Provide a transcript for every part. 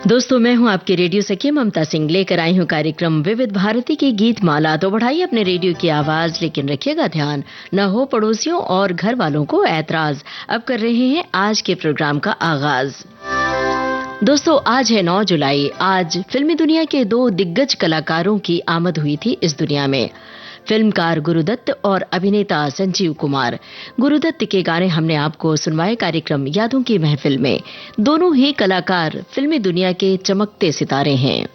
दोस्तों, मैं हूं आपके रेडियो सखी ममता सिंह, लेकर आई हूं कार्यक्रम विविध भारती की गीत माला। तो बढ़ाइए अपने रेडियो की आवाज, लेकिन रखिएगा ध्यान, न हो पड़ोसियों और घर वालों को ऐतराज। अब कर रहे हैं आज के प्रोग्राम का आगाज। दोस्तों, आज है 9 जुलाई। आज फिल्मी दुनिया के 2 दिग्गज कलाकारों की आमद हुई थी इस दुनिया में, फिल्मकार गुरुदत्त और अभिनेता संजीव कुमार। गुरुदत्त के गाने हमने आपको सुनवाए कार्यक्रम यादों की महफिल में। दोनों ही कलाकार फिल्मी दुनिया के चमकते सितारे हैं।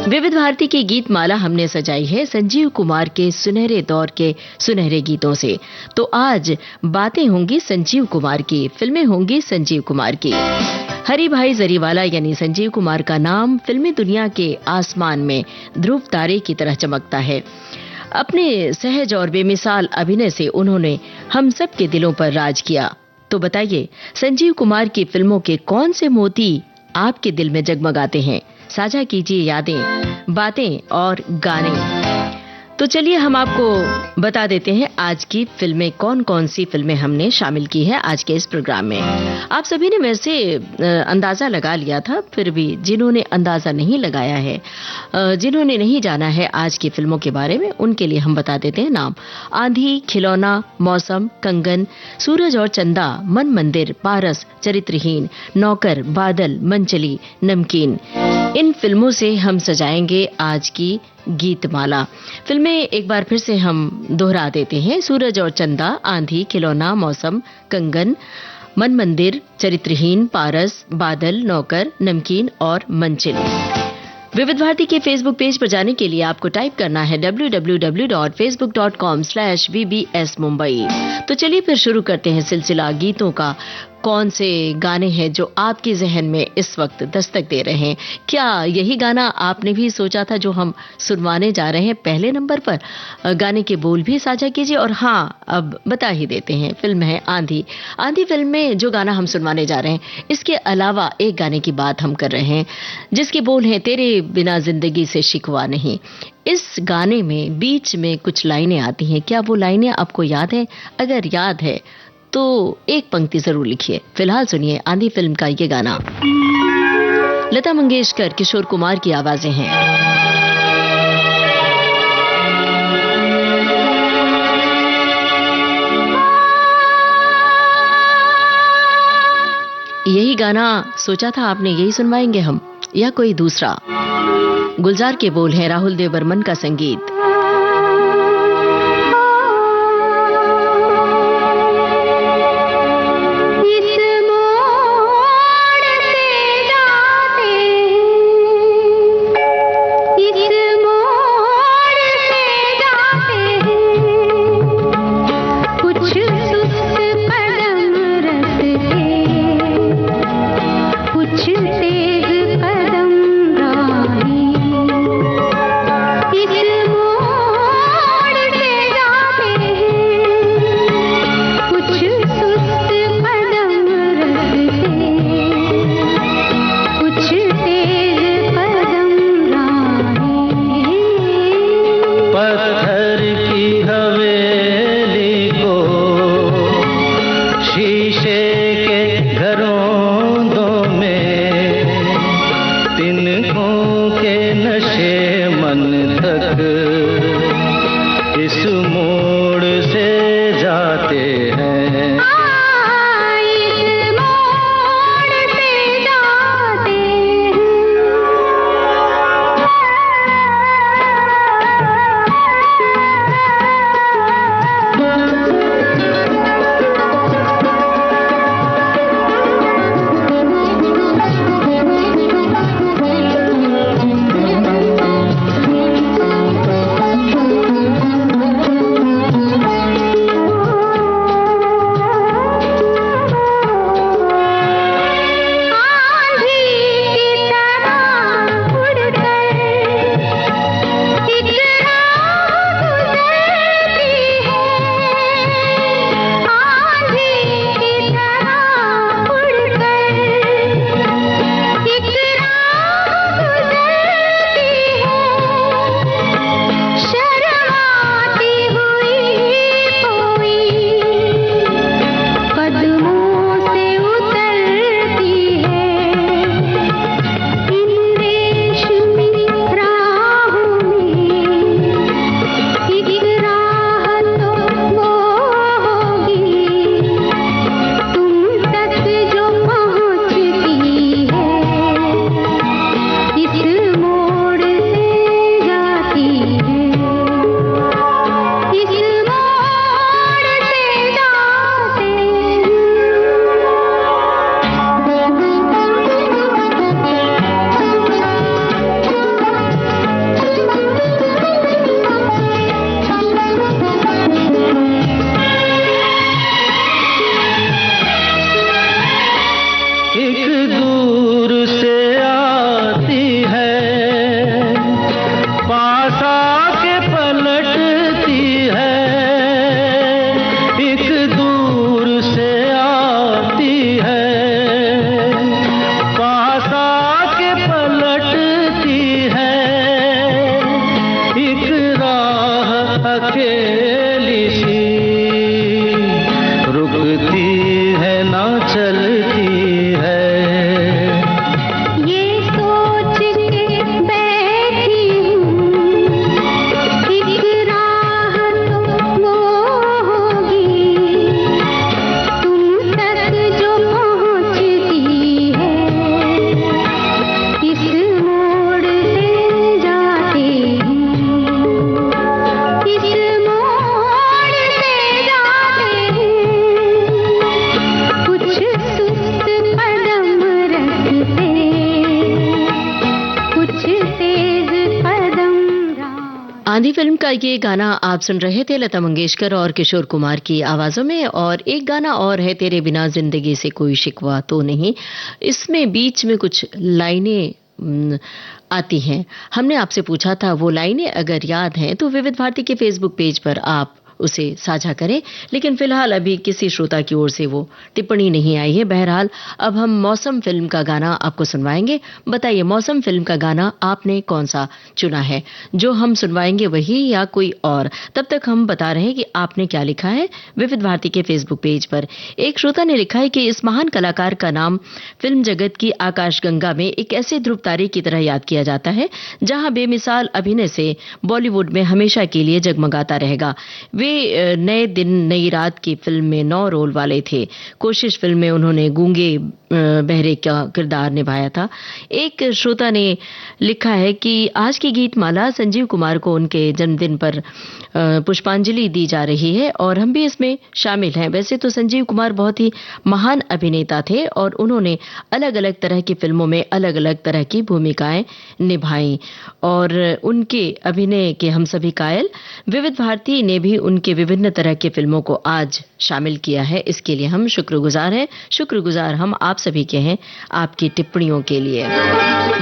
विविध भारती की गीत माला हमने सजाई है संजीव कुमार के सुनहरे दौर के सुनहरे गीतों से। तो आज बातें होंगी संजीव कुमार की, फिल्में होंगी संजीव कुमार की। हरी भाई जरीवाला यानी संजीव कुमार का नाम फिल्मी दुनिया के आसमान में ध्रुव तारे की तरह चमकता है। अपने सहज और बेमिसाल अभिनय से उन्होंने हम सब के दिलों पर राज किया। तो बताइए, संजीव कुमार की फिल्मों के कौन से मोती आपके दिल में जगमगाते हैं? साझा कीजिए यादें, बातें और गाने। तो चलिए हम आपको बता देते हैं आज की फिल्में, कौन कौन सी फिल्में हमने शामिल की है आज के इस प्रोग्राम में। आप सभी ने वैसे अंदाजा लगा लिया था, फिर भी जिन्होंने अंदाजा नहीं लगाया है, जिन्होंने नहीं जाना है आज की फिल्मों के बारे में, उनके लिए हम बता देते हैं नाम। आंधी, खिलौना, मौसम, कंगन, सूरज और चंदा, मन मंदिर, पारस, चरित्रहीन, नौकर, बादल, मनचली, नमकीन। इन फिल्मों से हम सजाएंगे आज की गीतमाला। फिल्में एक बार फिर से हम दोहरा देते हैं। सूरज और चंदा, आंधी, खिलौना, मौसम, कंगन, मन मंदिर, चरित्रहीन, पारस, बादल, नौकर, नमकीन और मंचिल। विविध भारती के फेसबुक पेज पर जाने के लिए आपको टाइप करना है www.facebook.com/vbs मुंबई। तो चलिए फिर शुरू करते हैं सिलसिला गीतों का। कौन से गाने हैं जो आपके जहन में इस वक्त दस्तक दे रहे हैं? क्या यही गाना आपने भी सोचा था जो हम सुनवाने जा रहे हैं पहले नंबर पर? गाने के बोल भी साझा कीजिए। और हाँ, अब बता ही देते हैं, फिल्म है आंधी। आंधी फिल्म में जो गाना हम सुनवाने जा रहे हैं, इसके अलावा एक गाने की बात हम कर रहे हैं जिसके बोल हैं, तेरे बिना जिंदगी से शिकवा नहीं। इस गाने में बीच में कुछ लाइनें आती हैं। क्या वो लाइनें आपको याद है? अगर याद है तो एक पंक्ति जरूर लिखिए। फिलहाल सुनिए आंधी फिल्म का ये गाना। लता मंगेशकर, किशोर कुमार की आवाजें हैं। यही गाना सोचा था आपने, यही सुनवाएंगे हम या कोई दूसरा? गुलजार के बोल हैं, राहुल देव बर्मन का संगीत। आंधी फिल्म का ये गाना आप सुन रहे थे लता मंगेशकर और किशोर कुमार की आवाजों में। और एक गाना और है, तेरे बिना जिंदगी से कोई शिकवा तो नहीं। इसमें बीच में कुछ लाइनें आती हैं। हमने आपसे पूछा था वो लाइनें अगर याद हैं तो विविध भारती के फेसबुक पेज पर आप उसे साझा करें, लेकिन फिलहाल अभी किसी श्रोता की ओर से वो टिप्पणी नहीं आई है। बहरहाल अब हम मौसम फिल्म का गाना आपको सुनवाएंगे। बताइए, मौसम फिल्म का गाना आपने कौन सा चुना है? जो हम सुनवाएंगे वही या कोई और? तब तक हम बता रहे हैं कि आपने क्या लिखा है विविध भारती के फेसबुक पेज पर। एक श्रोता ने लिखा है कि इस महान कलाकार का नाम फिल्म जगत की आकाशगंगा में एक ऐसे ध्रुव तारे की तरह याद किया जाता है जहां बेमिसाल अभिनय से बॉलीवुड में हमेशा के लिए जगमगाता रहेगा। वे नए दिन नई रात की फिल्म में 9 रोल वाले थे। कोशिश फिल्म में उन्होंने गूंगे बहरे का किरदार निभाया था। एक श्रोता ने लिखा है कि आज की गीत माला संजीव कुमार को उनके जन्मदिन पर पुष्पांजलि दी जा रही है और हम भी इसमें शामिल हैं। वैसे तो संजीव कुमार बहुत ही महान अभिनेता थे और उन्होंने अलग अलग तरह की फिल्मों में अलग अलग तरह की भूमिकाएं निभाई और उनके अभिनय के हम सभी कायल। विविध भारती ने भी उनके विभिन्न तरह की फिल्मों को आज शामिल किया है, इसके लिए हम शुक्रगुजार हैं। शुक्रगुजार हम आप सभी के हैं आपकी टिप्पणियों के लिए।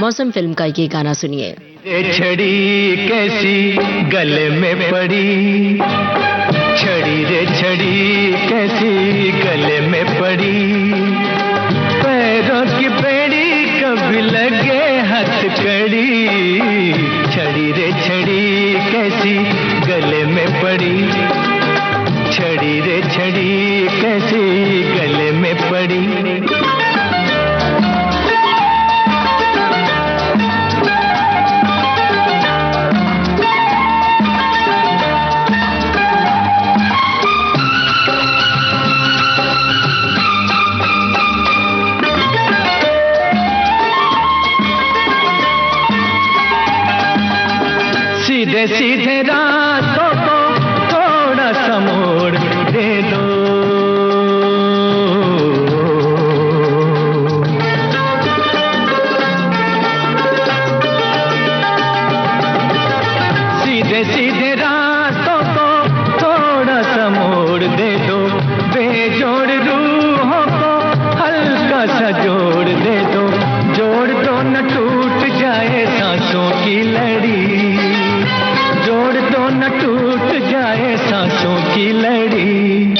मौसम फिल्म का ये गाना सुनिए। छड़ी कैसी गले में पड़ी, छड़ी रे छड़ी कैसी गले में पड़ी, पैरों की बेड़ी कभी लगे हथकड़ी, छड़ी रे छड़ी कैसी गले में पड़ी, छड़ी रे छड़ी कैसी गले में पड़ी। सीधे सीधे रातों को थोड़ा सा मोड़ दे दो, सीधे सीधे रातों को थोड़ा सा मोड़ दे दो, बेजोड़ रूहों को हल्का सा जोड़ दे दो, जोड़ दो न टूट जाए सांसों की लड़ी, जोड़ दो न टूट जाए सांसों की लड़ी,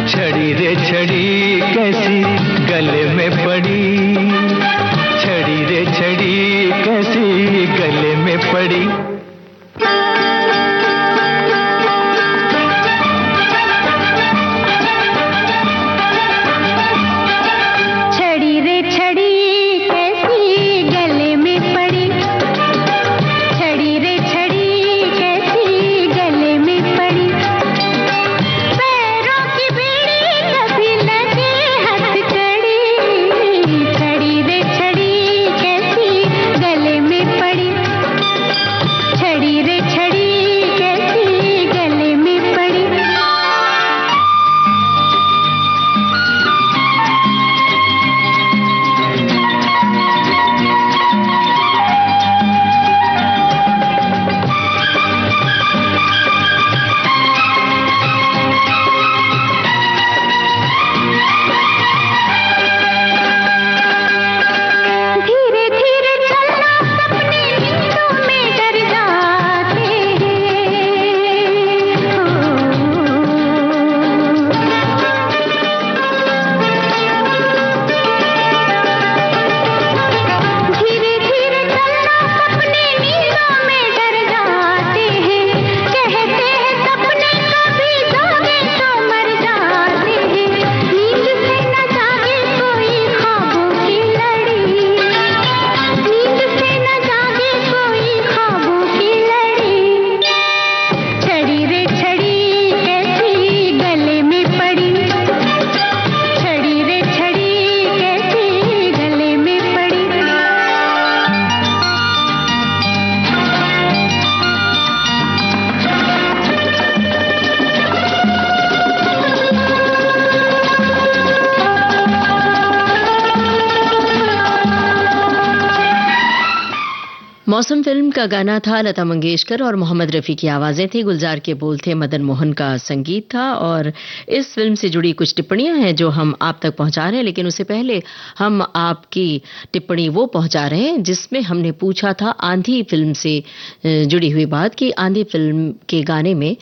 छड़ी रे छड़ी कैसी गले में पड़ी, छड़ी रे छड़ी कैसी गले में पड़ी। छड़ी मौसम फिल्म का गाना था, लता मंगेशकर और मोहम्मद रफ़ी की आवाज़ें थी, गुलजार के बोल थे, मदन मोहन का संगीत था। और इस फिल्म से जुड़ी कुछ टिप्पणियां हैं जो हम आप तक पहुंचा रहे हैं, लेकिन उससे पहले हम आपकी टिप्पणी वो पहुंचा रहे हैं जिसमें हमने पूछा था आंधी फिल्म से जुड़ी हुई बात कि आंधी फिल्म के गाने में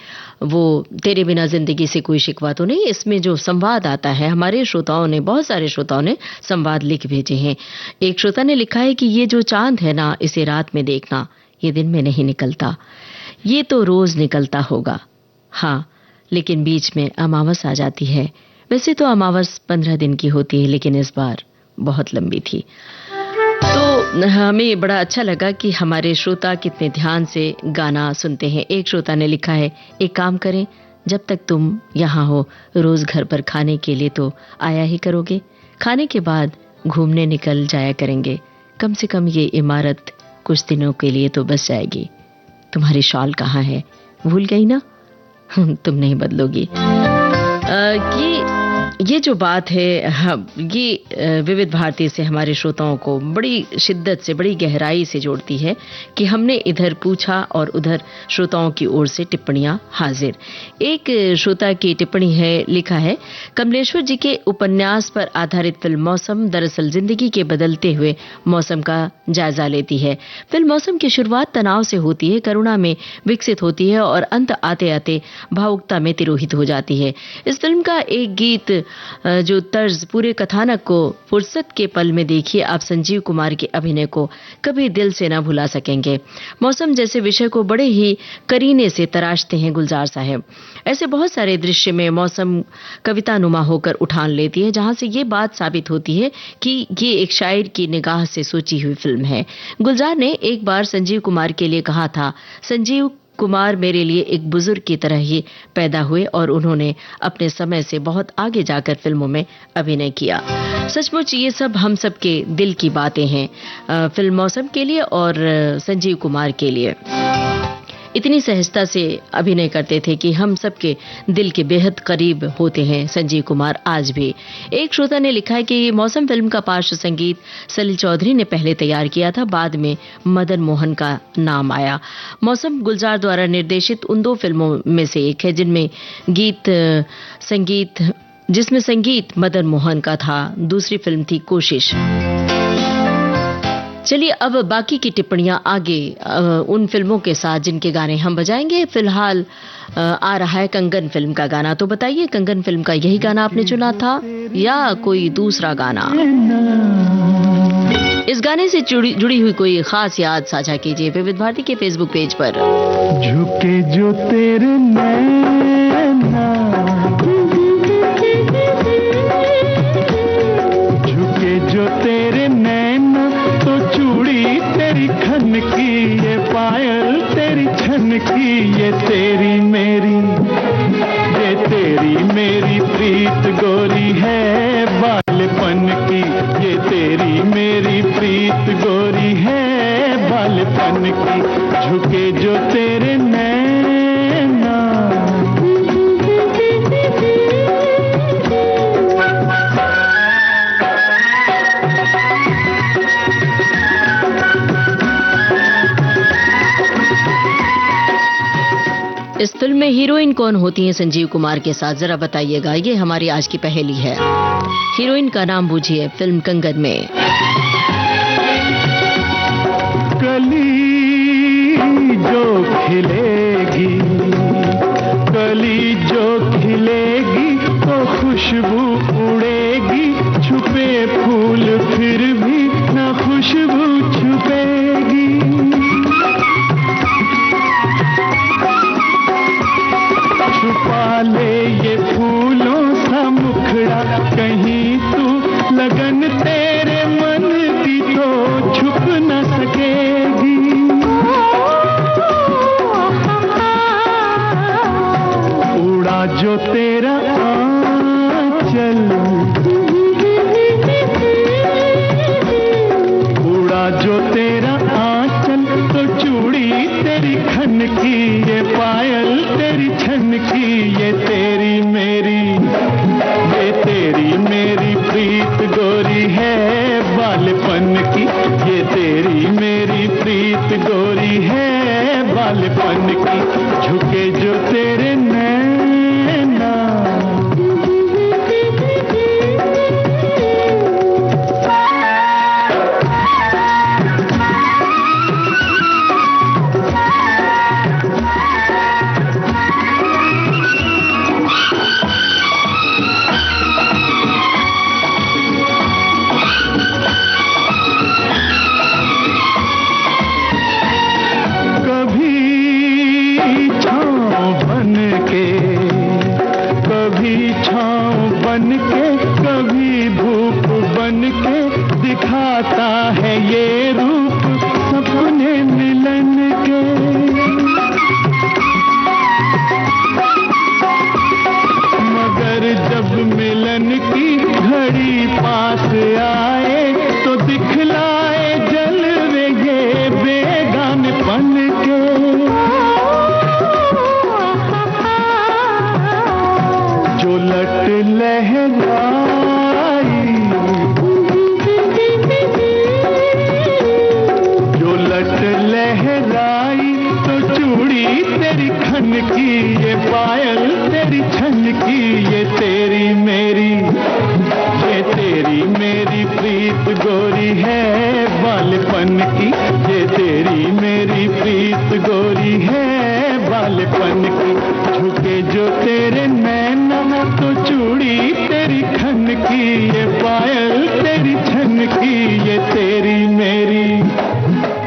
वो तेरे बिना जिंदगी से कोई शिकवा तो नहीं, इसमें जो संवाद आता है, हमारे श्रोताओं ने, बहुत सारे श्रोताओं ने संवाद लिख भेजे हैं। एक श्रोता ने लिखा है कि ये जो चांद है ना, इसे रात में देखना, ये दिन में नहीं निकलता, ये तो रोज निकलता होगा। हाँ, लेकिन बीच में अमावस आ जाती है। वैसे तो अमावस 15 दिन की होती है, लेकिन इस बार बहुत लंबी थी। तो हमें बड़ा अच्छा लगा कि हमारे श्रोता कितने ध्यान से गाना सुनते हैं। एक श्रोता ने लिखा है, एक काम करें, जब तक तुम यहाँ हो रोज घर पर खाने के लिए तो आया ही करोगे, खाने के बाद घूमने निकल जाया करेंगे, कम से कम ये इमारत कुछ दिनों के लिए तो बस जाएगी। तुम्हारी शॉल कहाँ है, भूल गई ना? तुम नहीं बदलोगी। ये जो बात है, ये विविध भारती से हमारे श्रोताओं को बड़ी शिद्दत से, बड़ी गहराई से जोड़ती है कि हमने इधर पूछा और उधर श्रोताओं की ओर से टिप्पणियां हाजिर। एक श्रोता की टिप्पणी है, लिखा है, कमलेश्वर जी के उपन्यास पर आधारित फिल्म मौसम दरअसल जिंदगी के बदलते हुए मौसम का जायजा लेती है। फिल्म मौसम की शुरुआत तनाव से होती है, करुणा में विकसित होती है और अंत आते आते भावुकता में तिरोहित हो जाती है। इस फिल्म का एक गीत जो तर्ज पूरे कथानक को फुर्सत के पल में देखिए, आप संजीव कुमार के अभिनय को कभी दिल से ना भुला सकेंगे। मौसम जैसे विषय को बड़े ही करीने से तराशते हैं गुलजार साहब। ऐसे बहुत सारे दृश्य में मौसम कवितानुमा होकर उठान लेती है, जहां से ये बात साबित होती है कि ये एक शायर की निगाह से सोची हुई फिल्म है। गुलजार ने एक बार संजीव कुमार के लिए कहा था, संजीव कुमार मेरे लिए एक बुजुर्ग की तरह ही पैदा हुए और उन्होंने अपने समय से बहुत आगे जाकर फिल्मों में अभिनय किया। सचमुच ये सब हम सब के दिल की बातें हैं। फिल्म मौसम के लिए और संजीव कुमार के लिए इतनी सहजता से अभिनय करते थे कि हम सबके दिल के बेहद करीब होते हैं संजीव कुमार आज भी। एक श्रोता ने लिखा है कि मौसम फिल्म का पार्श्व संगीत सलील चौधरी ने पहले तैयार किया था, बाद में मदन मोहन का नाम आया। मौसम गुलजार द्वारा निर्देशित उन 2 फिल्मों में से एक है जिसमें संगीत मदन मोहन का था। दूसरी फिल्म थी कोशिश। चलिए अब बाकी की टिप्पणियां आगे उन फिल्मों के साथ जिनके गाने हम बजाएंगे। फिलहाल आ रहा है कंगन फिल्म का गाना, तो बताइए कंगन फिल्म का यही गाना आपने चुना था या कोई दूसरा गाना? इस गाने से जुड़ी हुई कोई खास याद साझा कीजिए विविध भारती के फेसबुक पेज पर। झुके जो तेरे नैना, झुके जो तेरे नैना, तो चूड़ी तेरी खन की, ये पायल तेरी छन की, ये तेरी मेरी प्रीत गोरी है बालपन की, ये तेरी मेरी प्रीत गोरी है बालपन की। झुके जो तेरे नैना, इस फिल्म में हीरोइन कौन होती हैं संजीव कुमार के साथ, जरा बताइएगा। ये हमारी आज की पहेली है। हीरोइन का नाम बूझिए फिल्म कंगन में। कली जो खिलेगी, कली जो खिलेगी, तो खुशबू उड़ेगी, छुपे फूल फिर भी न खुशबू छुपेगी। छुपा ले ये फूलों सा मुखड़ा, कहीं तू लगन तेरे मन की तो छुप न सकेगी। उड़ा जो तेरा आंचल, उड़ा जो तेरा आंचल, तो चूड़ी तेरी खन की, ये पायल तेरी छन की, ये तेरी मेरी प्रीत गोरी है बालपन की, ये तेरी मेरी प्रीत बालपन की, झुके जो तेरे नैना। कभी धूप बन के दिखाता है ये रूप सपने मिलन के। मगर जब मिलन की घड़ी पास आए तो दिखलाए जलवे ये बेगानपन के। जो लट लहराई, जो लट लहराई तो चूड़ी तेरी खन की, ये पायल तेरी छन की, ये तेरी मेरी, ये तेरी मेरी प्रीत गोरी है बालपन की, ये तेरी मेरी प्रीत गोरी है बालपन की। झुके जो तेरे नैना तो चूड़ी तेरी खन की, ये पायल तेरी छन की, ये तेरी मेरी,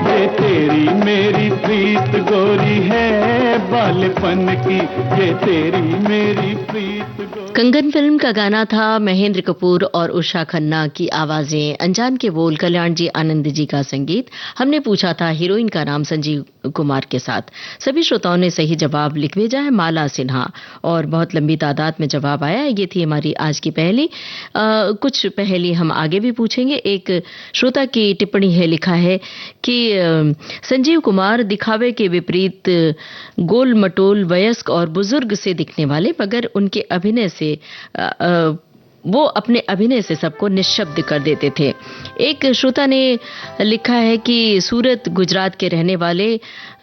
ये तेरी मेरी प्रीत गोरी है बालपन की, ये तेरी मेरी प्रीत गोरी। कंगन फिल्म का गाना था। महेंद्र कपूर और उषा खन्ना की आवाजें, अनजान के बोल, कल्याण जी आनंद जी का संगीत। हमने पूछा था हीरोइन का नाम संजीव कुमार के साथ। सभी श्रोताओं ने सही जवाब लिख भेजा है, माला सिन्हा, और बहुत लंबी तादाद में जवाब आया। ये थी हमारी आज की पहेली। कुछ पहेली हम आगे भी पूछेंगे। एक श्रोता की टिप्पणी है, लिखा है कि संजीव कुमार दिखावे के विपरीत गोल मटोल, वयस्क और बुजुर्ग से दिखने वाले, मगर उनके अभिनय से वो अपने अभिनय से सबको निःशब्द कर देते थे। एक श्रोता ने लिखा है कि सूरत, गुजरात के रहने वाले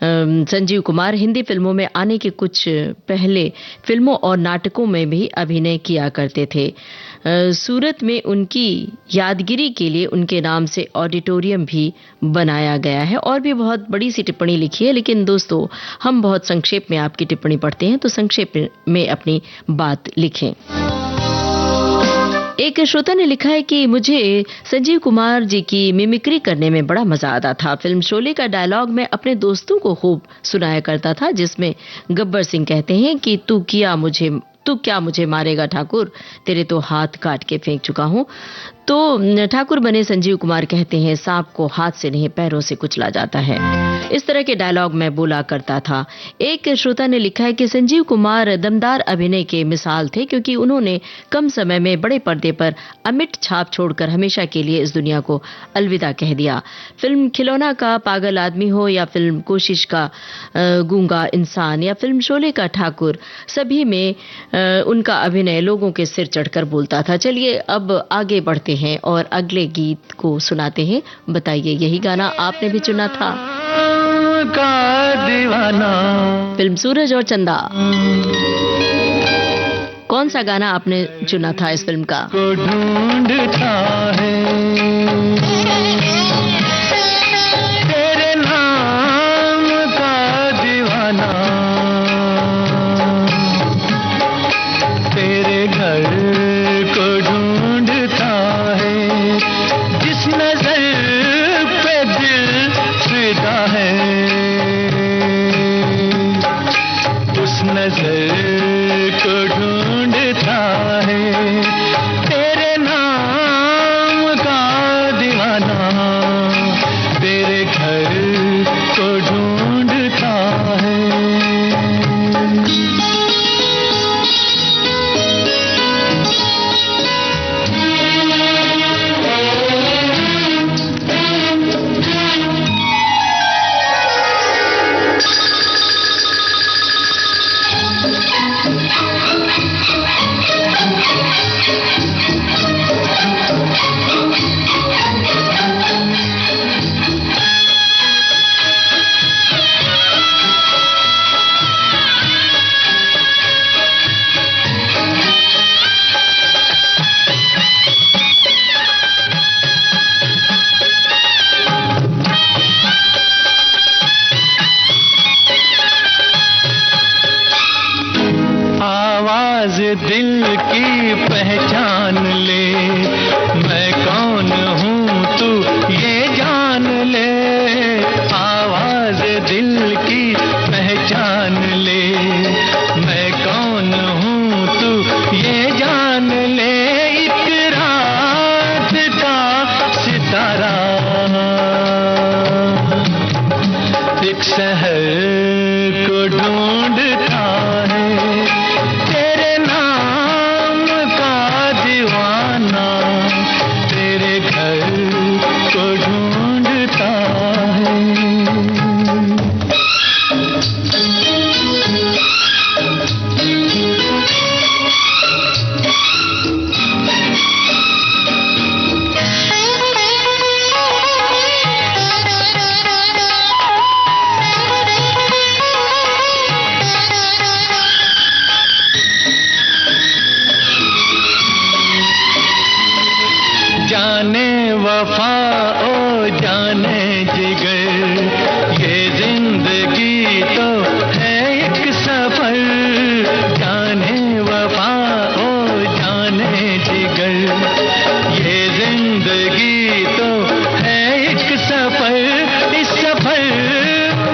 संजीव कुमार हिंदी फिल्मों में आने के कुछ पहले फिल्मों और नाटकों में भी अभिनय किया करते थे। सूरत में उनकी यादगिरी के लिए उनके नाम से ऑडिटोरियम भी बनाया गया है। और भी बहुत बड़ी सी टिप्पणी लिखी है, लेकिन दोस्तों हम बहुत संक्षेप में आपकी टिप्पणी पढ़ते हैं, तो संक्षेप में अपनी बात लिखें। एक श्रोता ने लिखा है कि मुझे संजीव कुमार जी की मिमिक्री करने में बड़ा मजा आता था। फिल्म शोले का डायलॉग मैं अपने दोस्तों को खूब सुनाया करता था, जिसमें गब्बर सिंह कहते हैं कि तू क्या मुझे मारेगा ठाकुर, तेरे तो हाथ काट के फेंक चुका हूं। तो ठाकुर बने संजीव कुमार कहते हैं, सांप को हाथ से नहीं पैरों से कुचला जाता है। इस तरह के डायलॉग मैं बोला करता था। एक श्रोता ने लिखा है कि संजीव कुमार दमदार अभिनय के मिसाल थे, क्योंकि उन्होंने कम समय में बड़े पर्दे पर अमिट छाप छोड़कर हमेशा के लिए इस दुनिया को अलविदा कह दिया। फिल्म खिलौना का पागल आदमी हो, या फिल्म कोशिश का गूंगा इंसान, या फिल्म शोले का ठाकुर, सभी में उनका अभिनय लोगों के सिर चढ़कर बोलता था। चलिए अब आगे बढ़ते हैं और अगले गीत को सुनाते हैं। बताइए, यही गाना आपने भी चुना था? का दीवाना, फिल्म सूरज और चंदा। कौन सा गाना आपने चुना था इस फिल्म का? को ढूंढता है तेरे नाम का दीवाना, तेरे घर को ढूंढता है, जिस नजर पे दिल फिदा है, उस नजर को ढूंढता है, तेरे नाम का दिल की पहचान ले, मैं कौन हूँ तू ये जान ले, आवाज दिल की पहचान ले, मैं कौन हूँ तू ये जान ले, एक रात का सितारा एक शहर को ढूंढता है, तेरे नाम का दीवाना तेरे घर को ढूंढता है। जाने वफा ओ जाने जिगर, ये जिंदगी तो है एक सफर, जाने वफा ओ जाने जिगर, ये जिंदगी तो है एक सफर, इस सफर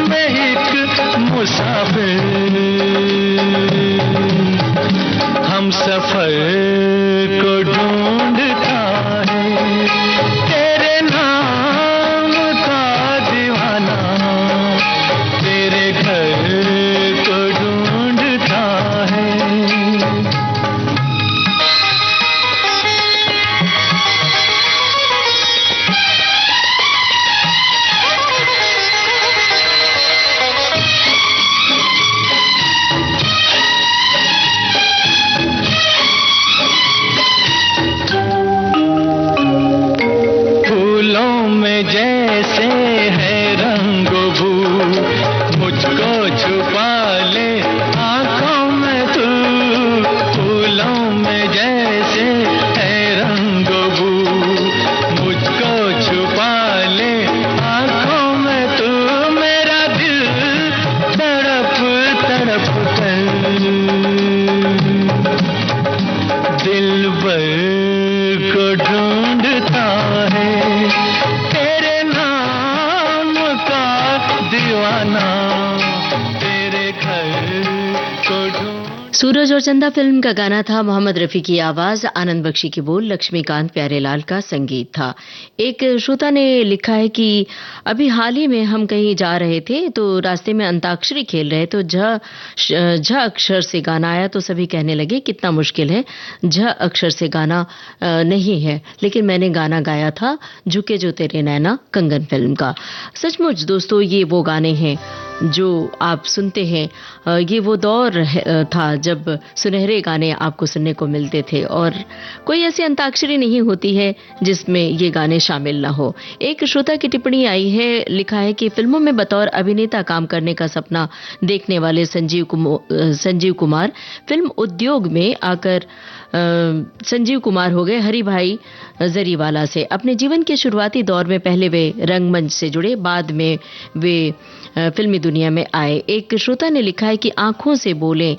में एक मुसाफिर, हम सफर को ढूंढता तेरे नाम का दीवाना तेरे घर को ढूंढता है। जैसे है रंग भू, मुझको छुपा ले आंखों में तू, फूलों में जैसे है रंग भू, मुझको छुपा ले आंखों में तू, मेरा दिल तड़प तड़प कर दिलबर को ढूंढता है, तेरे घर को ढूंढ। सूरज और चंदा फिल्म का गाना था, मोहम्मद रफी की आवाज, आनंद बख्शी की बोल, लक्ष्मीकांत प्यारेलाल का संगीत था। एक श्रोता ने लिखा है कि अभी हाल ही में हम कहीं जा रहे थे तो रास्ते में अंताक्षरी खेल रहे तो झ अक्षर से गाना आया तो सभी कहने लगे कितना मुश्किल है, झ अक्षर से गाना नहीं है, लेकिन मैंने गाना गाया था झुके जो तेरे नैना, कंगन फिल्म का। सचमुच दोस्तों ये वो गाने हैं जो आप सुनते हैं, ये वो दौर था जब सुनहरे गाने आपको सुनने को मिलते थे और कोई ऐसी अंताक्षरी नहीं होती है जिसमें ये गाने शामिल ना हो। एक श्रोता की टिप्पणी आई है, लिखा है कि फिल्मों में बतौर अभिनेता काम करने का सपना देखने वाले संजीव कुमार फिल्म उद्योग में आकर संजीव कुमार हो गए हरि भाई जरीवाला से। अपने जीवन के शुरुआती दौर में पहले वे रंगमंच से जुड़े, बाद में वे फिल्मी दुनिया में आए। एक श्रोता ने लिखा है कि आंखों से बोले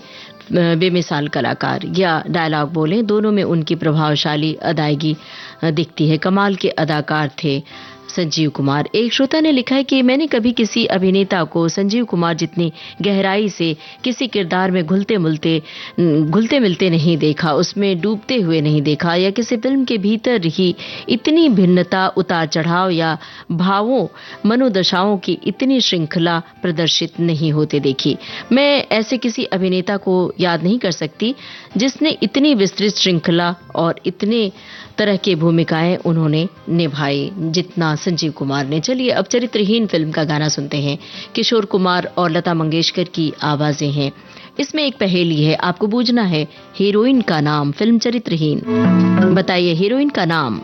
बेमिसाल कलाकार या डायलॉग बोले, दोनों में उनकी प्रभावशाली अदायगी दिखती है। कमाल के अदाकार थे संजीव कुमार। एक श्रोता ने लिखा है कि मैंने कभी किसी अभिनेता को संजीव कुमार जितनी गहराई से किसी किरदार में घुलते मिलते नहीं देखा, उसमें डूबते हुए नहीं देखा, या किसी फिल्म के भीतर ही इतनी भिन्नता, उतार चढ़ाव या भावों मनोदशाओं की इतनी श्रृंखला प्रदर्शित नहीं होते देखी। मैं ऐसे किसी अभिनेता को याद नहीं कर सकती जिसने इतनी विस्तृत श्रृंखला और इतने तरह की भूमिकाएं उन्होंने निभाई जितना संजीव कुमार ने। चलिए अब चरित्रहीन फिल्म का गाना सुनते हैं। किशोर कुमार और लता मंगेशकर की आवाजें हैं। इसमें एक पहेली है, आपको बूझना है हीरोइन का नाम। फिल्म चरित्रहीन, बताइए हीरोइन का नाम।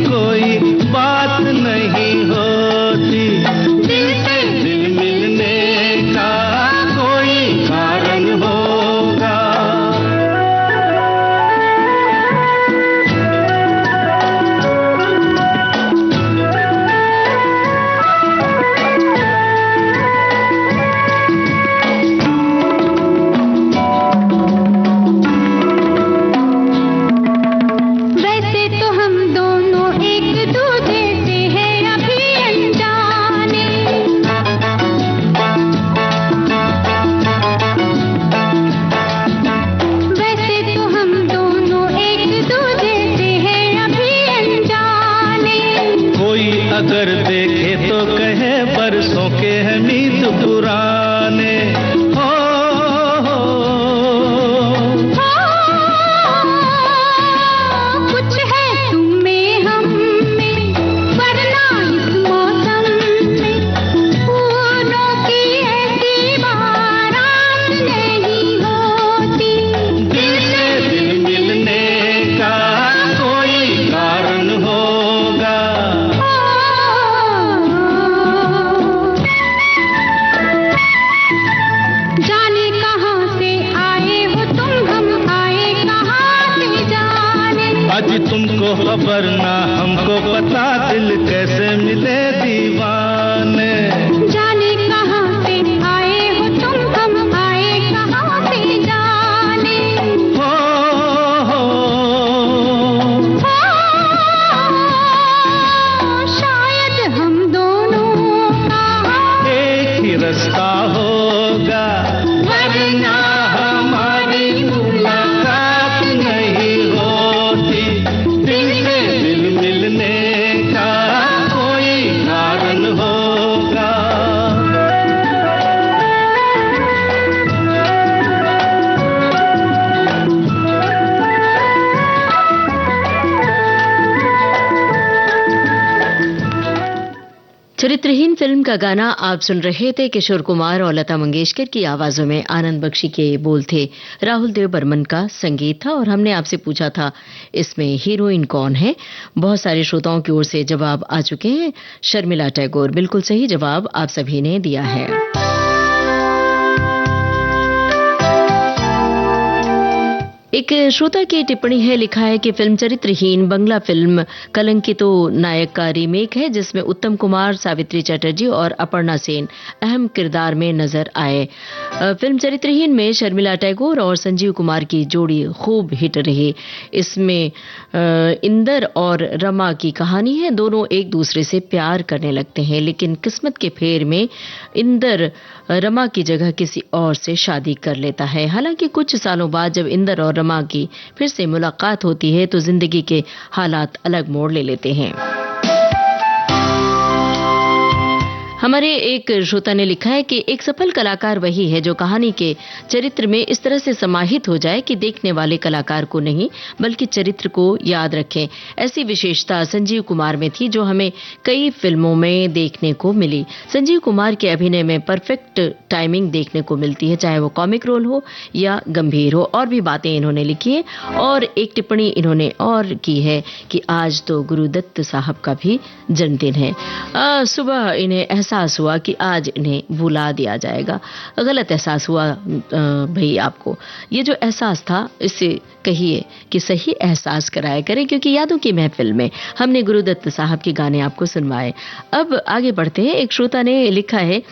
कोई बात नहीं होती, दिल से दिल मिलने का कोई कारण होगा। अगर देखे तो कहे बरसों के हैं मीत पुराने। हो कुछ है तुम में हम में, वरना इस मौसम में फूलों की ऐसी बारात नहीं होती, दिल से दिल मिलने का कोई कारण होगा। जाने कहाँ से आए हो तुम, हम आए कहाँ से जाने। आज तुमको खबर ना हमको पता, दिल कैसे मिले दीवाने। जाने कहाँ से आए हो तुम, हम आए कहाँ से जाने। हो शायद हम दोनों का एक ही रास्ता होगा, वरना हमारी मुलाकात नहीं होती, दिल से दिल मिलने का कोई कारण होगा। चरित्रहीन फिल्म का गाना आप सुन रहे थे। किशोर कुमार और लता मंगेशकर की आवाजों में आनंद बख्शी के बोल थे, राहुल देव बर्मन का संगीत था। और हमने आपसे पूछा था इसमें हीरोइन कौन है। बहुत सारे श्रोताओं की ओर से जवाब आ चुके हैं। शर्मिला टैगोर, बिल्कुल सही जवाब आप सभी ने दिया है। एक श्रोता की टिप्पणी है, लिखा है कि फिल्म चरित्रहीन बंगला फिल्म कलंकितो नायक का रीमेक है, जिसमें उत्तम कुमार, सावित्री चटर्जी और अपर्णा सेन अहम किरदार में नजर आए। फिल्म चरित्रहीन में शर्मिला टैगोर और संजीव कुमार की जोड़ी खूब हिट रही। इसमें इंदर और रमा की कहानी है। दोनों एक दूसरे से प्यार करने लगते हैं, लेकिन किस्मत के फेर में इंदर रमा की जगह किसी और से शादी कर लेता है। हालांकि कुछ सालों बाद जब इंदर और रमा की फिर से मुलाकात होती है तो जिंदगी के हालात अलग मोड़ ले लेते हैं। हमारे एक श्रोता ने लिखा है कि एक सफल कलाकार वही है जो कहानी के चरित्र में इस तरह से समाहित हो जाए कि देखने वाले कलाकार को नहीं बल्कि चरित्र को याद रखें। ऐसी विशेषता संजीव कुमार में थी जो हमें कई फिल्मों में देखने को मिली। संजीव कुमार के अभिनय में परफेक्ट टाइमिंग देखने को मिलती है, चाहे वो कॉमिक रोल हो या गंभीर हो। और भी बातें इन्होंने लिखी है और एक टिप्पणी इन्होंने और की है कि आज तो गुरुदत्त साहब का भी जन्मदिन है। सुबह इन्हें एहसास हुआ कि आज इन्हें भुला दिया जाएगा। गलत एहसास हुआ भाई आपको। ये जो एहसास था इससे कहिए कि सही एहसास कराया करें, क्योंकि यादों की महफिल में हमने गुरुदत्त साहब के गाने आपको सुनवाए। अब आगे बढ़ते हैं। एक श्रोता ने लिखा है,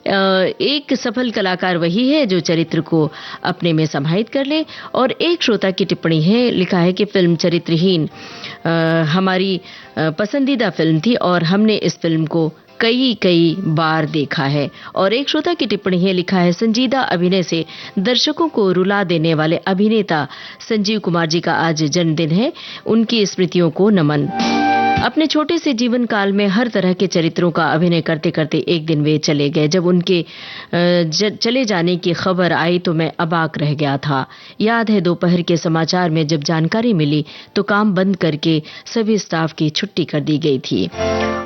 एक सफल कलाकार वही है जो चरित्र को अपने में समाहित कर ले। और एक श्रोता की टिप्पणी है, लिखा है कि फिल्म चरित्रहीन हमारी पसंदीदा फिल्म थी और हमने इस फिल्म को कई बार देखा है। और एक श्रोता की टिप्पणी है, लिखा है, संजीदा अभिनय से दर्शकों को रुला देने वाले अभिनेता संजीव कुमार जी का आज जन्मदिन है। उनकी स्मृतियों को नमन। अपने छोटे से जीवन काल में हर तरह के चरित्रों का अभिनय करते करते एक दिन वे चले गए। जब उनके चले जाने की खबर आई तो मैं अबाक रह गया था। याद है दोपहर के समाचार में जब जानकारी मिली तो काम बंद करके सभी स्टाफ की छुट्टी कर दी गई थी।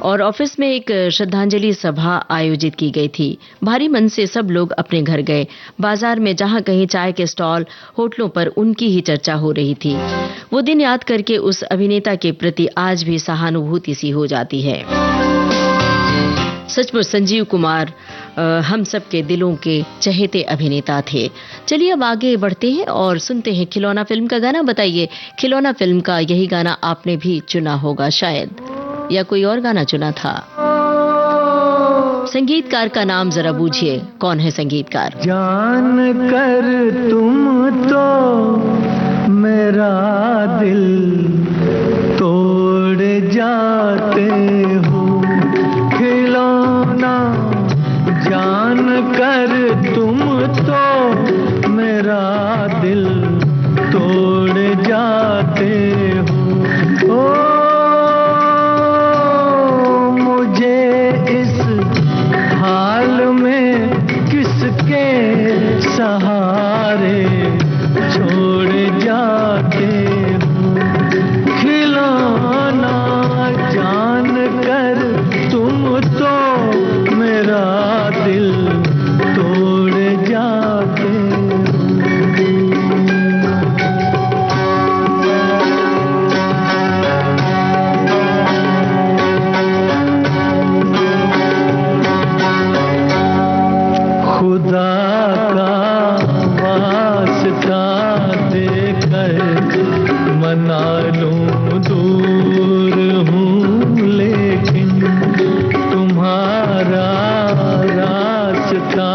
और ऑफिस में एक श्रद्धांजलि सभा आयोजित की गई थी। भारी मन से सब लोग अपने घर गए। बाजार में जहां कहीं चाय के स्टॉल, होटलों पर उनकी ही चर्चा हो रही थी। वो दिन याद करके उस अभिनेता के प्रति आज भी सहानुभूति सी हो जाती है। सचमुच संजीव कुमार हम सब के दिलों के चहेते अभिनेता थे। चलिए अब आगे बढ़ते हैं और सुनते हैं खिलौना फिल्म का गाना। बताइए, खिलौना फिल्म का यही गाना आपने भी चुना होगा शायद, या कोई और गाना चुना था? संगीतकार का नाम जरा बूझिए, कौन है संगीतकार? जान कर तुम तो मेरा दिल तोड़ जाते हो, खिलौना जान कर तुम तो मेरा दिल तोड़ जाते हो। ओ मुझे इस हाल में किसके सहारे छोड़ जाते हो, खिलौना जान कर तुम तो मेरा दिल तोड़ जाते हो। खुदा का वास्ता देकर मना लूं दूर हूँ, लेकिन तुम्हारा रास्ता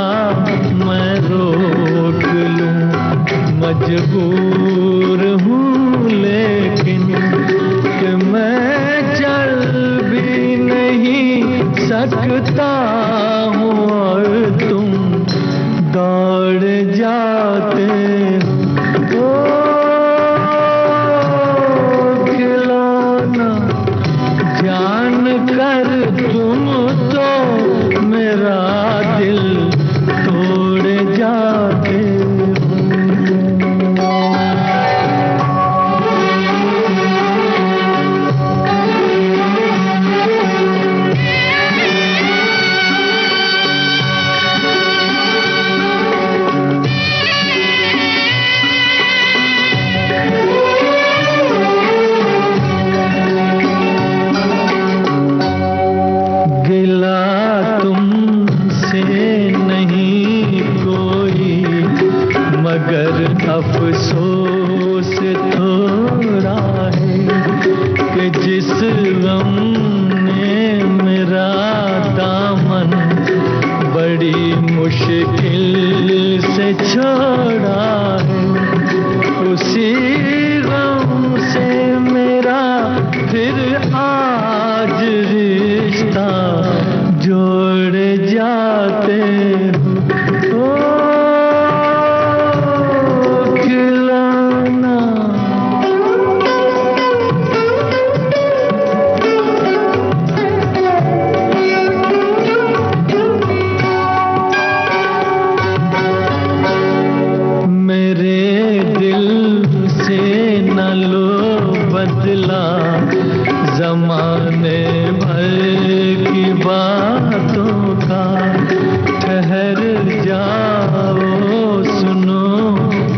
मैं रोक लूं मजबूर हूँ, लेकिन कि मैं चल भी नहीं सकता हूँ और तुम दौड़ जाते हो। खिलौना जान कर तुम तो मेरा दिल तोड़ जाते हो। मगर अफसोस थोड़ा है कि जिस गम ने मेरा दामन बड़ी मुश्किल से छोड़ा है, उसी गम से मेरा फिर आज रिश्ता जोड़ जाते हो। जमाने भर की बातों का ठहर जाओ, सुनो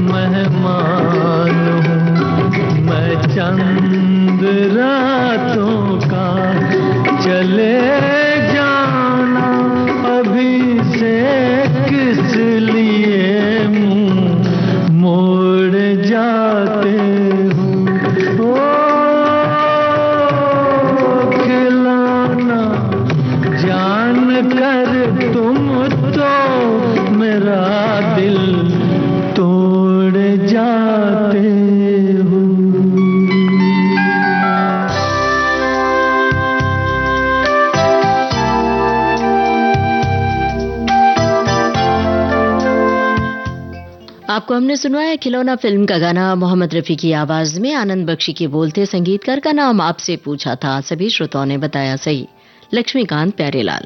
मेहमान हूँ मैं चंद रातों का, चले जाना अभी से किस लिए मुँह मोड़ जाते हो। जान कर तुम तो मेरा दिल तोड़ जाते हो। आपको हमने सुनवाया खिलौना फिल्म का गाना मोहम्मद रफी की आवाज में, आनंद बख्शी के बोल थे। संगीतकार का नाम आपसे पूछा था, सभी श्रोताओं ने बताया सही, लक्ष्मीकांत प्यारेलाल।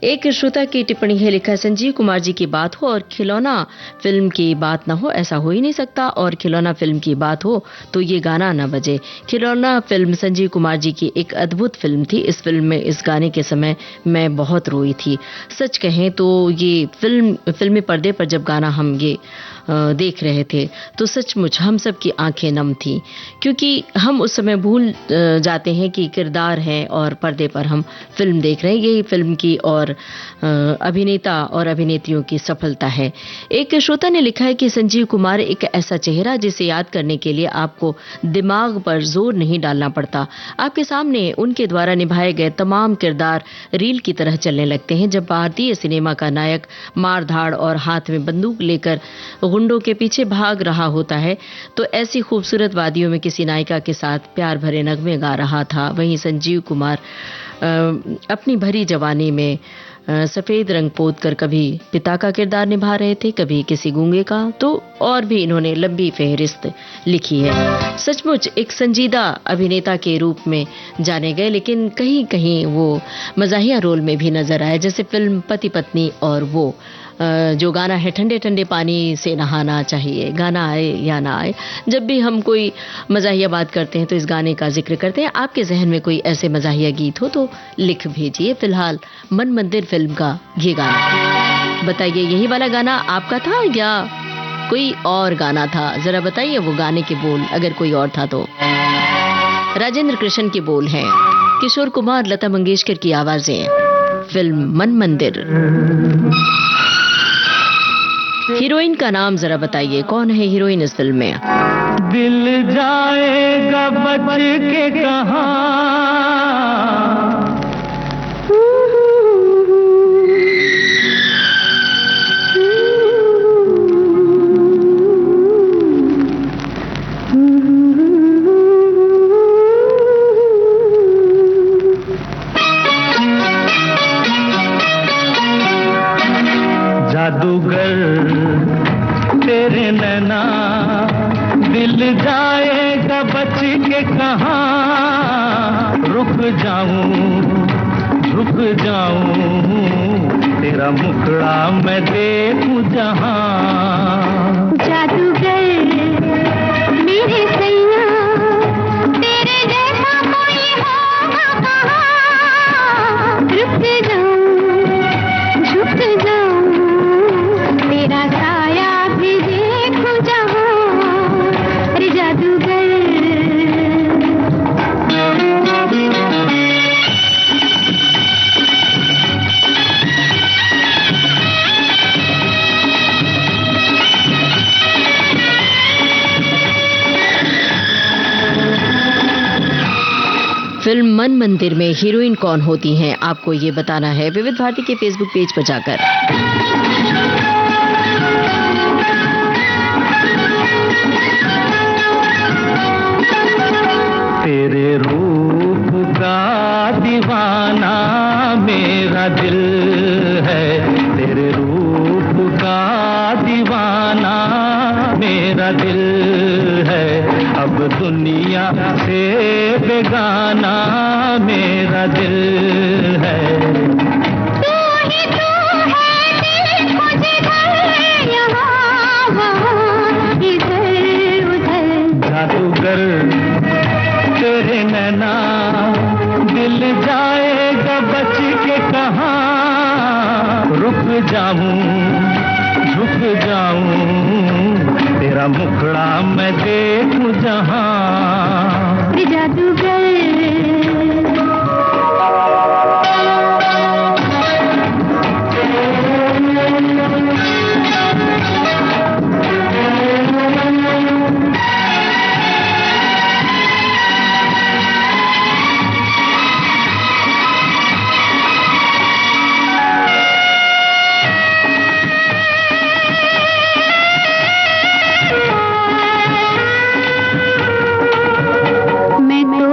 एक श्रोता की टिप्पणी है, लिखा संजीव कुमार जी की बात हो और खिलौना फिल्म की बात ना हो, ऐसा हो ही नहीं सकता। और खिलौना फिल्म की बात हो तो ये गाना ना बजे। खिलौना फिल्म संजीव कुमार जी की एक अद्भुत फिल्म थी। इस फिल्म में इस गाने के समय मैं बहुत रोई थी। सच कहें तो ये फिल्मी पर्दे पर जब गाना हम ये देख रहे थे तो सचमुच हम सब की आंखें नम थी, क्योंकि हम उस समय भूल जाते हैं कि किरदार है और पर्दे पर हम फिल्म देख रहे हैं। यही फिल्म की और अभिनेता और अभिनेत्रियों की सफलता है। एक श्रोता ने लिखा है कि संजीव कुमार एक ऐसा चेहरा जिसे याद करने के लिए आपको दिमाग पर जोर नहीं डालना पड़ता। आपके सामने उनके द्वारा निभाए गए तमाम किरदार रील की तरह चलने लगते हैं। जब भारतीय सिनेमा का नायक मार धाड़ और हाथ में बंदूक लेकर गुंडों के पीछे भाग रहा होता है तो ऐसी खूबसूरत वादियों में किसी नायिका के साथ प्यार भरे नगमे गा रहा था। वहीं संजीव कुमार अपनी भरी जवानी में सफेद रंग पोत कर कभी पिता का किरदार निभा रहे थे, कभी किसी गूंगे का, तो और भी इन्होंने लंबी फेहरिस्त लिखी है। सचमुच एक संजीदा अभिनेता के रूप में जाने गए, लेकिन कहीं कहीं वो मजाहिया रोल में भी नजर आए, जैसे फिल्म पति पत्नी और वो जो गाना है ठंडे ठंडे पानी से नहाना चाहिए, गाना आए या ना आए। जब भी हम कोई मजाहिया बात करते हैं तो इस गाने का जिक्र करते हैं। आपके जहन में कोई ऐसे मजाहिया गीत हो तो लिख भेजिए। फिलहाल मन मंदिर फिल्म का ये गाना बताइए, यही वाला गाना आपका था या कोई और गाना था? जरा बताइए वो गाने के बोल, अगर कोई और था तो। राजेंद्र कृष्ण के बोल हैं, किशोर कुमार लता मंगेशकर की आवाजें, फिल्म मन मंदिर। हीरोइन का नाम जरा बताइए, कौन है हीरोइन इस फिल्म में? दिल जाएगा बच के कहाँ, जादूगर तेरे नैना, दिल जाएगा बच के कहाँ, रुक जाऊं तेरा मुखड़ा मैं देखूं जहां। जादूगर मेरे सैया, तेरे जैसा कोई होगा कहाँ, रुक जाऊं झुक जाऊं तेरा साया भी देखूं जहां। अरे जादूगर। फिल्म मन मंदिर में हीरोइन कौन होती हैं, आपको ये बताना है विविध भारती के फेसबुक पेज पर जाकर। तेरे रूप का दीवाना मेरा दिल है, तेरे रूप का दीवाना मेरा दिल है, अब दुनिया से बेगाना मेरा दिल है। तू ही तू है दिल को जिधर यहाँ वहाँ इधर उधर। जादूगर तेरे नैना, दिल जाएगा बच के कहाँ, रुक जाऊं झुक जाऊं तेरा मुखड़ा मैं देखूं जहां। जादूगर। मैं तो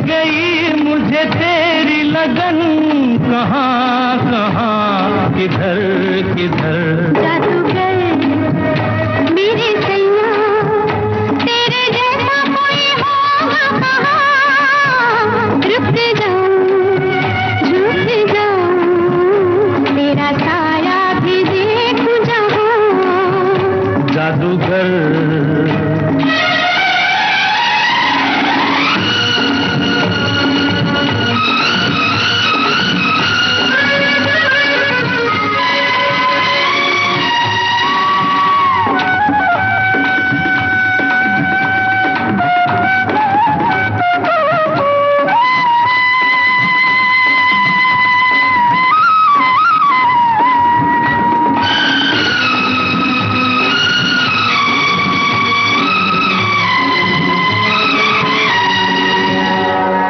गई मुझे तेरी लगन, कहाँ कहाँ किधर किधर। जादूगर मेरे सैया, तेरे जैसा कोई होगा कहाँ। रुक जाऊं झुक जाऊं, तेरा साया भी देखूं जहाँ। जादूगर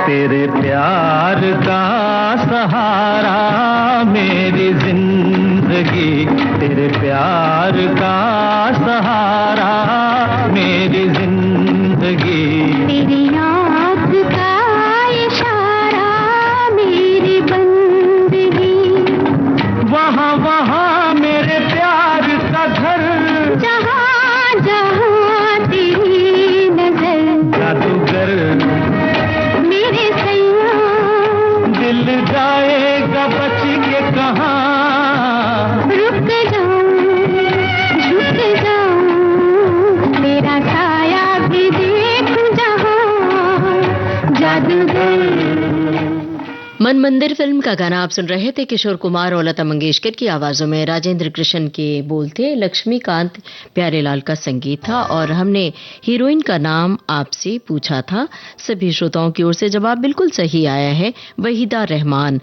तेरे प्यार का सहारा मेरी जिंदगी, तेरे प्यार का सहारा मेरी जिंदगी। तेरी आँख का इशारा मेरी बंदगी, वहाँ वहाँ मेरे प्यार का घर, जहाँ जहाँ तेरी नजर। जादूगर मेरे सैया, दिल जाएगा बच के कहाँ। रुक जाऊं झुक जाऊं, तेरा साया भी देखूं जहाँ। जादूगर। मन मंदिर फिल्म का गाना आप सुन रहे थे। किशोर कुमार और लता मंगेशकर की आवाजों में राजेंद्र कृष्ण के बोल थे, लक्ष्मीकांत प्यारेलाल का संगीत था और हमने हीरोइन का नाम आपसे पूछा था। सभी श्रोताओं की ओर से जवाब बिल्कुल सही आया है, वहीदा रहमान।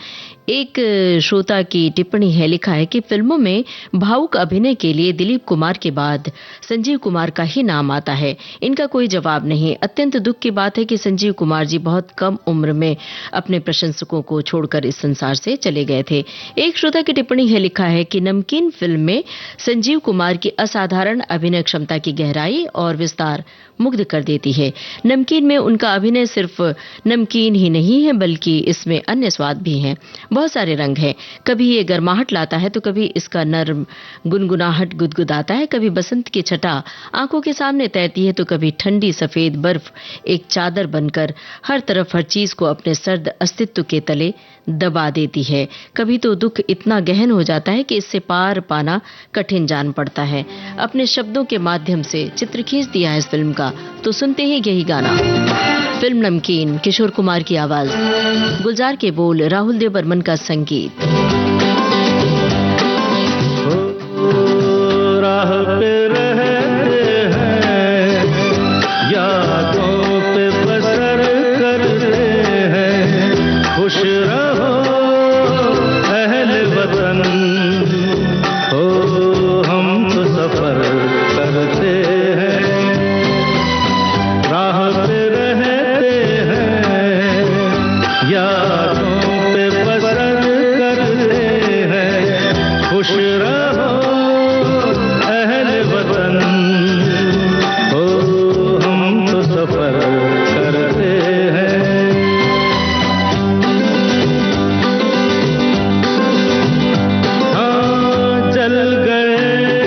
एक श्रोता की टिप्पणी है, लिखा है कि फिल्मों में भावुक अभिनय के लिए दिलीप कुमार के बाद संजीव कुमार का ही नाम आता है। इनका कोई जवाब नहीं। अत्यंत दुख की बात है कि संजीव कुमार जी बहुत कम उम्र में अपने प्रशंसकों को छोड़कर इस संसार से चले गए थे। एक श्रोता की टिप्पणी है, लिखा है कि नमकीन फिल्म में संजीव कुमार की असाधारण अभिनय क्षमता की गहराई और विस्तार मुग्ध कर देती है। नमकीन में उनका अभिनय सिर्फ नमकीन ही नहीं है, बल्कि इसमें अन्य स्वाद भी हैं। बहुत सारे रंग हैं। कभी ये गर्माहट लाता है तो कभी इसका नर्म गुनगुनाहट गुदगुदाता है, कभी बसंत की छटा आंखों के सामने तैरती है तो कभी ठंडी सफेद बर्फ एक चादर बनकर हर तरफ हर चीज को अपने सर्द अस्तित्व के तले दबा देती है। कभी तो दुख इतना गहन हो जाता है कि इससे पार पाना कठिन जान पड़ता है। अपने शब्दों के माध्यम से चित्र खींच दिया है इस फिल्म का, तो सुनते हैं यही गाना। फिल्म नमकीन, किशोर कुमार की आवाज, गुलजार के बोल, राहुल देव बर्मन का संगीत। राह पे रहते हैं, यादों पे बसर करते हैं, खुश रहो अहले वतन, हो हम तो सफर करते हैं। राह पे रहते हैं, यादों पे बसर करते हैं, खुश रहो अहले वतन, हो हम तो सफर करते हैं। हाँ जल गए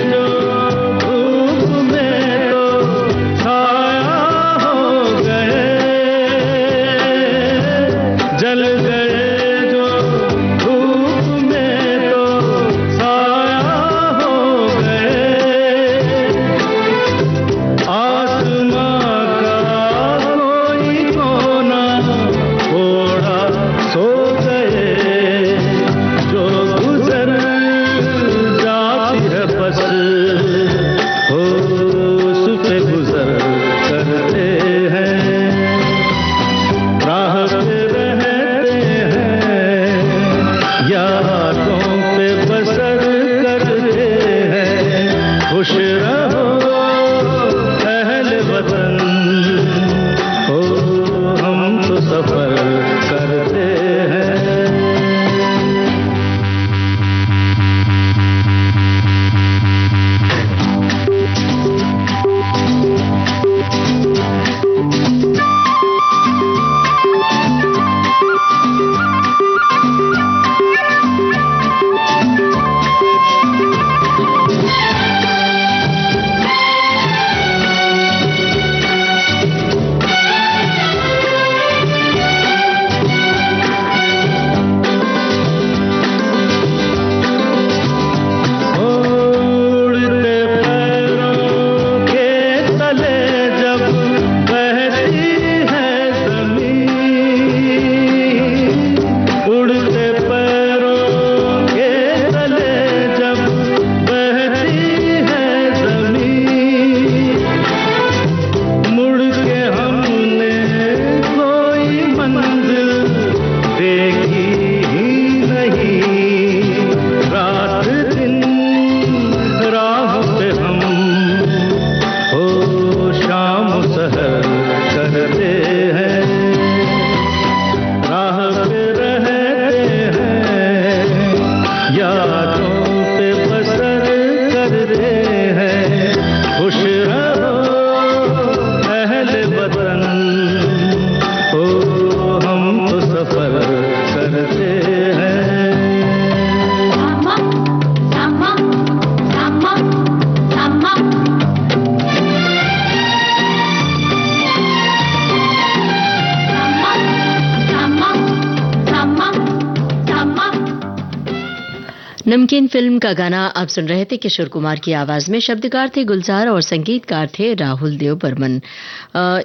जो धूप में तो छाया हो गए, जल गए जो धूप में तो छाया हो गए, आसमां का नमकीन फिल्म का गाना आप सुन रहे थे किशोर कुमार की आवाज में। शब्दकार थे गुलजार और संगीतकार थे राहुल देव बर्मन।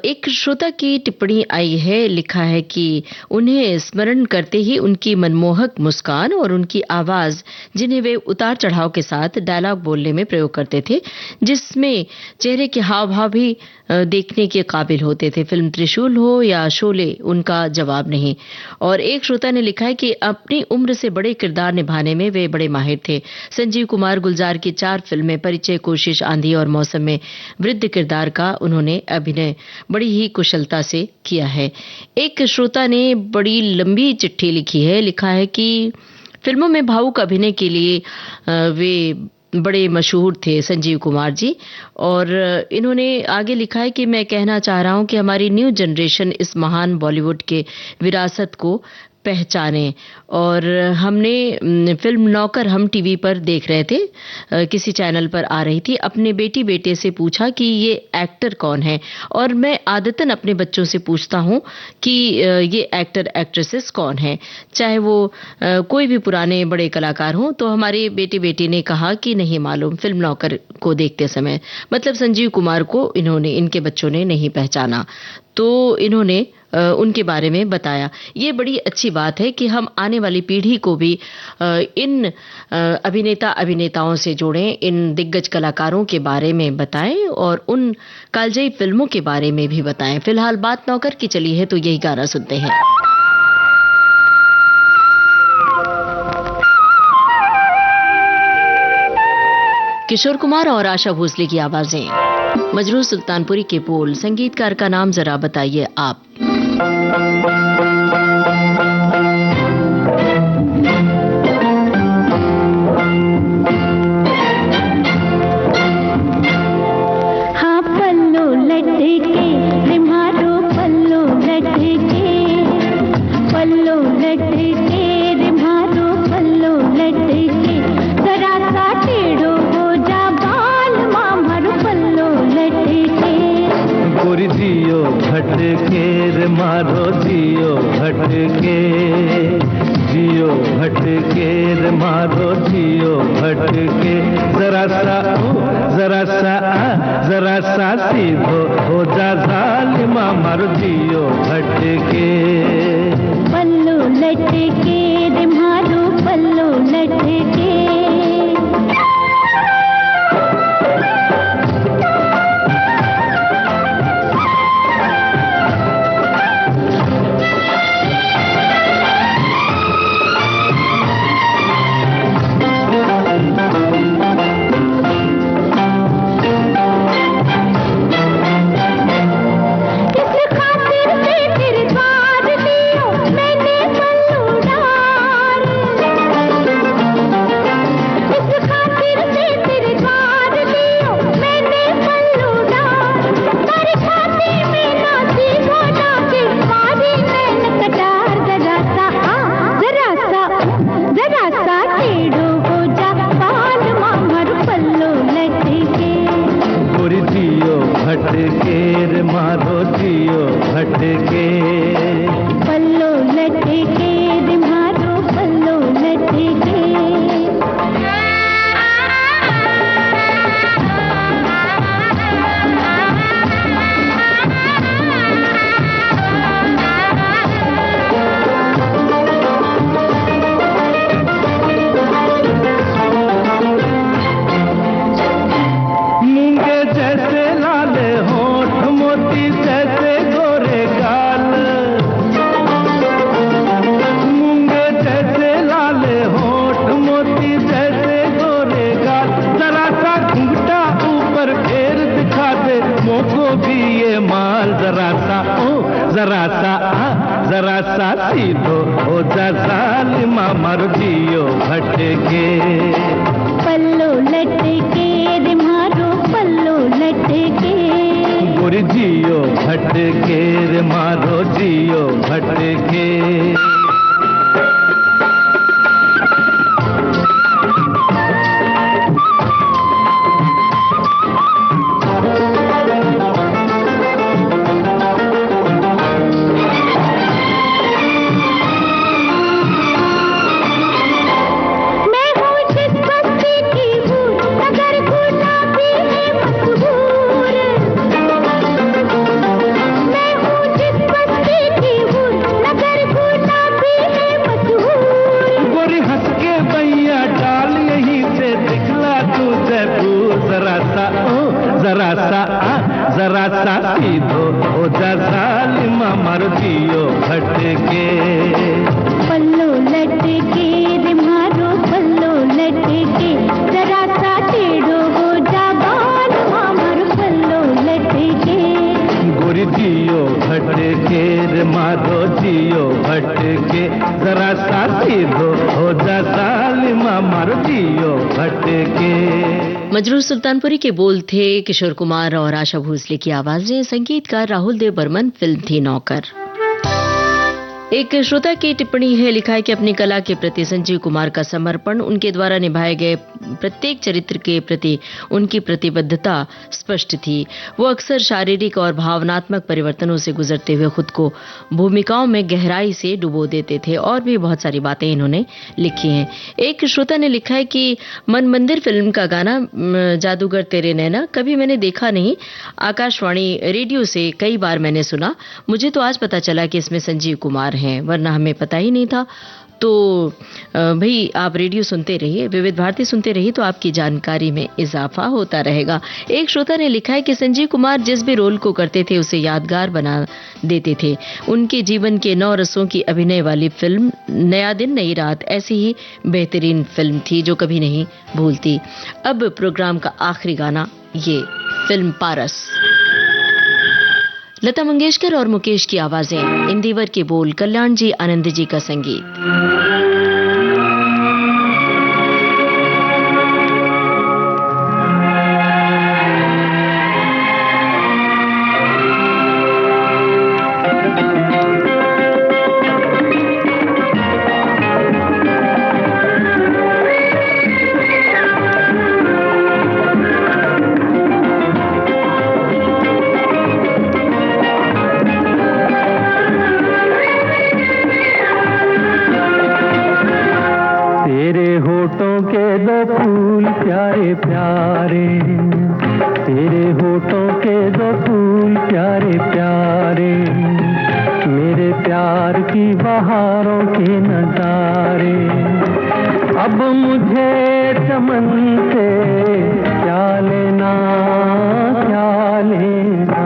एक श्रोता की टिप्पणी आई है, लिखा है कि उन्हें स्मरण करते ही उनकी मनमोहक मुस्कान और उनकी आवाज, जिन्हें वे उतार चढ़ाव के साथ डायलॉग बोलने में प्रयोग करते थे, जिसमें चेहरे के हाव भाव भी देखने के काबिल होते थे। फिल्म त्रिशूल हो या शोले, उनका जवाब नहीं। और एक श्रोता ने लिखा है कि अपनी उम्र से बड़े किरदार निभाने में वे बड़े माहिर थे। संजीव कुमार गुलजार की 4 फिल्में परिचय, कोशिश, आंधी और मौसम में वृद्ध किरदार का उन्होंने अभिनय बड़ी ही कुशलता से किया है। एक श्रोता ने बड़ी लंबी चिट्ठी लिखी है, लिखा है कि फिल्मों में भावुक अभिनय के लिए वे बड़े मशहूर थे संजीव कुमार जी। और इन्होंने आगे लिखा है कि मैं कहना चाह रहा हूं कि हमारी न्यू जनरेशन इस महान बॉलीवुड के विरासत को पहचाने। और हमने फिल्म नौकर हम टीवी पर देख रहे थे, किसी चैनल पर आ रही थी। अपने बेटे से पूछा कि ये एक्टर कौन है, और मैं आदतन अपने बच्चों से पूछता हूं कि ये एक्टर एक्ट्रेसेस कौन है, चाहे वो कोई भी पुराने बड़े कलाकार हों। तो हमारे बेटी ने कहा कि नहीं मालूम फिल्म नौकर को देखते समय। मतलब संजीव कुमार को इनके बच्चों ने नहीं पहचाना, तो इन्होंने उनके बारे में बताया। ये बड़ी अच्छी बात है कि हम आने वाली पीढ़ी को भी इन अभिनेताओं से जोड़ें, इन दिग्गज कलाकारों के बारे में बताएं और उन कालजयी फिल्मों के बारे में भी बताएं। फिलहाल बात नौकर की चली है, तो यही गाना सुनते हैं। किशोर कुमार और आशा भोसले की आवाजें, मजरूह सुल्तानपुरी के बोल, संगीतकार का नाम जरा बताइए आप। हाँ पल्लो लटके रिम्हारो पल्लो लटके रिम्हारो पल्लो लटके जरा सा टेढ़ो हो जा बाल मामर पल्लो लटके। गोरी जियो भटके रे मारो जियो भटके रे मारो जियो भटके। जरा सा सीधो हो जा जालिमा मारो जियो भटके। पल्लो लटके रिम्हारो पल्लो लटके। जरा सा सीधो हो जा जालिमा मारो जियो भटके। पल्लो लटके रिम्हारो पल्लो लटके। गोरी जियो भटके रे मारो जियो भटके। मैं हूँ जालिमा मारो जियो भटके। पल्लो लटके रे मारो पल्लो लटके, जरा सा टेढ़ो हो जा बाल मारो पल्लो लटके। गोरी जियो भटके रे मारो जियो भटके, जरा सा सीधो हो जा जालिमा मारो जियो भटके। मजरूर सुल्तानपुरी के बोल थे किशोर कुमार और आशा भोसले की आवाजें, संगीतकार राहुल देव बर्मन, फिल्म थी नौकर। एक श्रोता की टिप्पणी है, लिखा है कि अपनी कला के प्रति संजीव कुमार का समर्पण, उनके द्वारा निभाए गए प्रत्येक चरित्र के प्रति उनकी प्रतिबद्धता स्पष्ट थी। वो अक्सर शारीरिक और भावनात्मक परिवर्तनों से गुजरते हुए खुद को भूमिकाओं में गहराई से डुबो देते थे। और भी बहुत सारी बातें इन्होंने लिखी हैं। एक श्रोता ने लिखा है कि मन मंदिर फिल्म का गाना जादूगर तेरे नैना कभी मैंने देखा नहीं, आकाशवाणी रेडियो से कई बार मैंने सुना। मुझे तो आज पता चला कि इसमें संजीव कुमार हैं, वरना हमें पता ही नहीं था। तो भाई आप रेडियो सुनते रहिए, विविध भारती सुनते रहिए, तो आपकी जानकारी में इजाफा होता रहेगा। एक श्रोता ने लिखा है कि संजीव कुमार जिस भी रोल को करते थे उसे यादगार बना देते थे। उनके जीवन के 9 रसों की अभिनय वाली फिल्म नया दिन नई रात ऐसी ही बेहतरीन फिल्म थी जो कभी नहीं भूलती। अब प्रोग्राम का आखिरी गाना, ये फिल्म पारस, लता मंगेशकर और मुकेश की आवाजें, इंदिवर के बोल, कल्याण जी आनंद जी का संगीत। प्यारे प्यारे तेरे होठों के 2 फूल प्यारे प्यारे, मेरे प्यार की बहारों के नजारे। अब मुझे चमन से क्या लेना क्या लेना,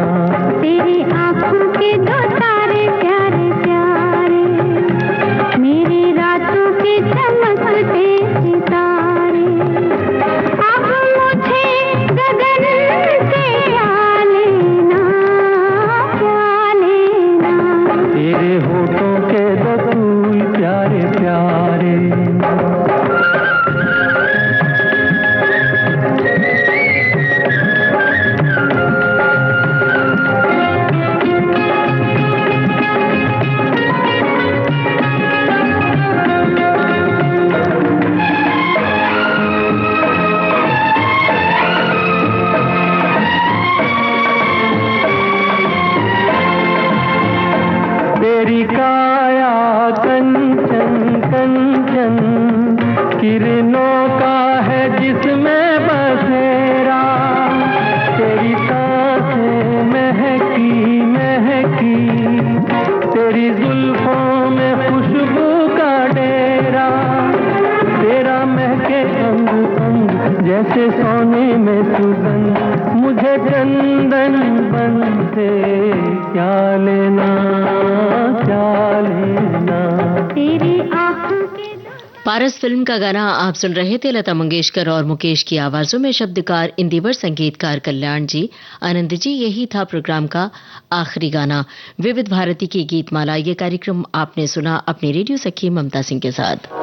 तेरी आंखों के 2 तारे प्यारे प्यारे, मेरी रातों के चमकते सितारे। अब मुझे गगन से क्या लेना क्या लेना, तेरे होठों के 2 फूल प्यारे प्यारे। तेरी काया कंचन कंचन, किरणों का है जिसमें बसेरा। तेरी सांसें महकी महकी, तेरी जुल्फों में खुशबू का डेरा। तेरा महके अंग अंग जैसे सोने में सुगंध, मुझे चंदन बन से क्या लेना क्या लेना, तेरी आंखों के पारस फिल्म का गाना आप सुन रहे थे, लता मंगेशकर और मुकेश की आवाजों में, शब्दकार इंदिवर, संगीतकार कल्याण जी आनंद जी। यही था प्रोग्राम का आखिरी गाना। विविध भारती की गीतमाला, ये कार्यक्रम आपने सुना अपनी रेडियो सखी ममता सिंह के साथ।